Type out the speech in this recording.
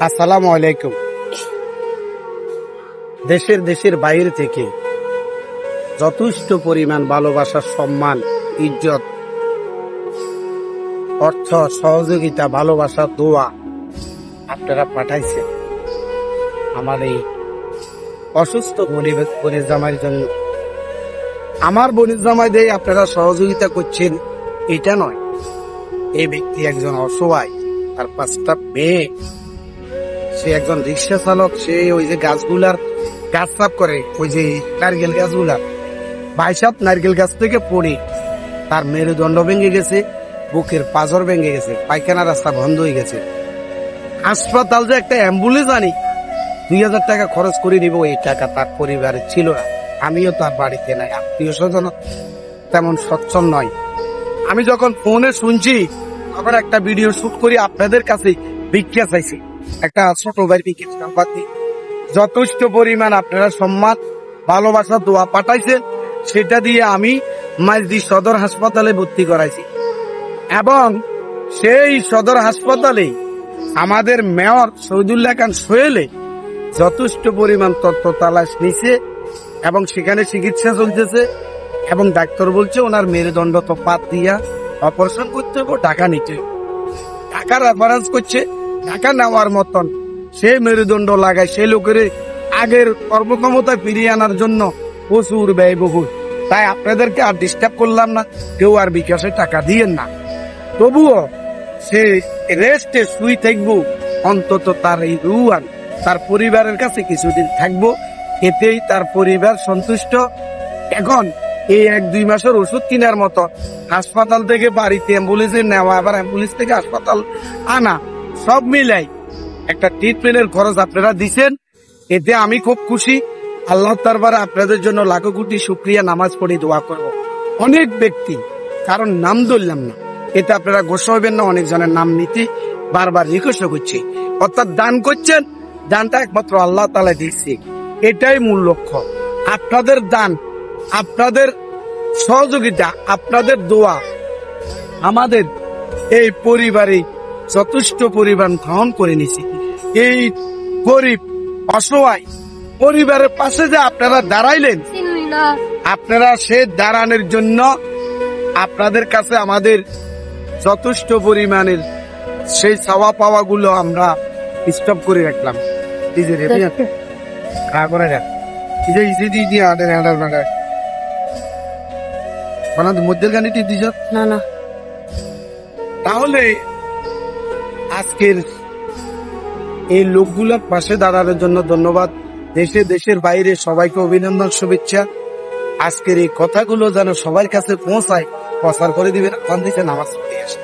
আসসালামু আলাইকুম। দেশের বাইরে থেকে যথেষ্ট পরিমাণ ভালোবাসা, সম্মান, ইজ্জত, অর্থ, সহযোগিতা, ভালোবাসা, দোয়া আপনারা পাঠাইছেন আমার এই অসুস্থ বোনের জামাইয়ের জন্য। আমার বোনের জামাই দিয়ে আপনারা সহযোগিতা করছেন এটা নয়, এই ব্যক্তি একজন অসহায়, তার 5টা মেয়ে, সে একজন রিক্সা চালক, সে ওই যে গাছগুলার গাছ সাফ করে, ওই যে নারকেল গাছগুলা, বাইসাপ নারকেল গাছ থেকে পড়ে তার মেরুদণ্ড ভেঙে গেছে, বুকের পাঁজর ভেঙে গেছে, পায়খানা রাস্তা বন্ধ হয়ে গেছে। হাসপাতাল যে একটা অ্যাম্বুলেন্স আনি 2000 টাকা খরচ করে নিব, এই টাকা তার পরিবারে ছিল না। আমিও তার বাড়িতে নাই, আত্মীয় স্বজন তেমন সচ্ছল নয়। আমি যখন ফোনে শুনছি, আবার একটা ভিডিও শুট করি আপনাদের কাছে ভিক্ষা চাইছি, একটা ছোট ভাই ভিক্ষা নাম্বার দিই। যথেষ্ট পরিমাণ আপনারা সম্মান, ভালোবাসা, দোয়া পাঠাইছেন, সেটা দিয়ে আমি মাইজদি সদর হাসপাতালে ভর্তি করাইছি এবং সেই সদর হাসপাতালে আমাদের মেয়র শহীদুল্লাহ খান সোহেলে যথেষ্ট পরিমাণ তথ্য তালাশ নিছে এবং সেখানে চিকিৎসা চলতেছে এবং ডাক্তার বলছে ওনার মেরুদণ্ড তো পাত দিয়া অপারেশন করতে হবে, টাকা নিতে হবে। টাকা রেফারেন্স করছে, টাকা নেওয়ার মতন সে মেরুদণ্ড লাগায় সে লোকের আগের কর্মক্ষমতা ফিরিয়ে আনার জন্য প্রচুর ব্যয়বহুল। তাই আপনাদেরকে আর ডিস্টার্ব করলাম না, কেউ আর বিকাশে টাকা দিয়েন না। তবুও সে রেস্টে শুই থাকবো, অন্তত তার এই রুয়ান তার পরিবারের কাছে কিছুদিন থাকবো, এতেই তার পরিবার সন্তুষ্ট। এখন এই 1-2 মাসের ওষুধ কেনার মতো হাসপাতাল থেকে বাড়িতে অ্যাম্বুলেন্সে নেওয়া, আবার অ্যাম্বুলেন্স থেকে হাসপাতাল আনা, সব মিলাই একটা ট্রিটমেন্টের খরচ আপনারা দিচ্ছেন, এতে আমি খুব খুশি। আল্লাহ দরবারে আপনাদের জন্য লাখো কোটি শুকরিয়া, নামাজ পড়ে দোয়া করব। অনেক ব্যক্তি, কারণ নাম ধরলাম না, এতে আপনারা গোসা হবেন না, অনেকজনের নাম নিতে বারবার রিকোয়েস্ট করছি। অর্থাৎ দান করছেন, দানটা একমাত্র আল্লাহ তাআলা দিচ্ছে, এটাই মূল লক্ষ্য। আপনাদের দান, আপনাদের সহযোগিতা, আপনাদের দোয়া আমাদের এই পরিবারে যথেষ্ট পরিমাণ গ্রহণ করে নিছি। এই গরিব অসহায় পরিবারের পাশে যে আপনারা দাঁড়াইলেন, আপনারা সে দাঁড়ানোর জন্য আপনাদের কাছে আমাদের যথেষ্ট পরিমাণের সেই চাওয়া পাওয়া গুলো আমরা স্টপ করে রাখলাম। মধ্যের গানিটি দিছ না না, তাহলে আজকের এই লোকগুলোর পাশে দাঁড়ানোর জন্য ধন্যবাদ। দেশের বাইরে সবাইকে অভিনন্দন, শুভেচ্ছা। আজকের এই কথাগুলো যেন সবার কাছে পৌঁছায়, প্রচার করে দিবেন। নামাজ পড়তে আসে।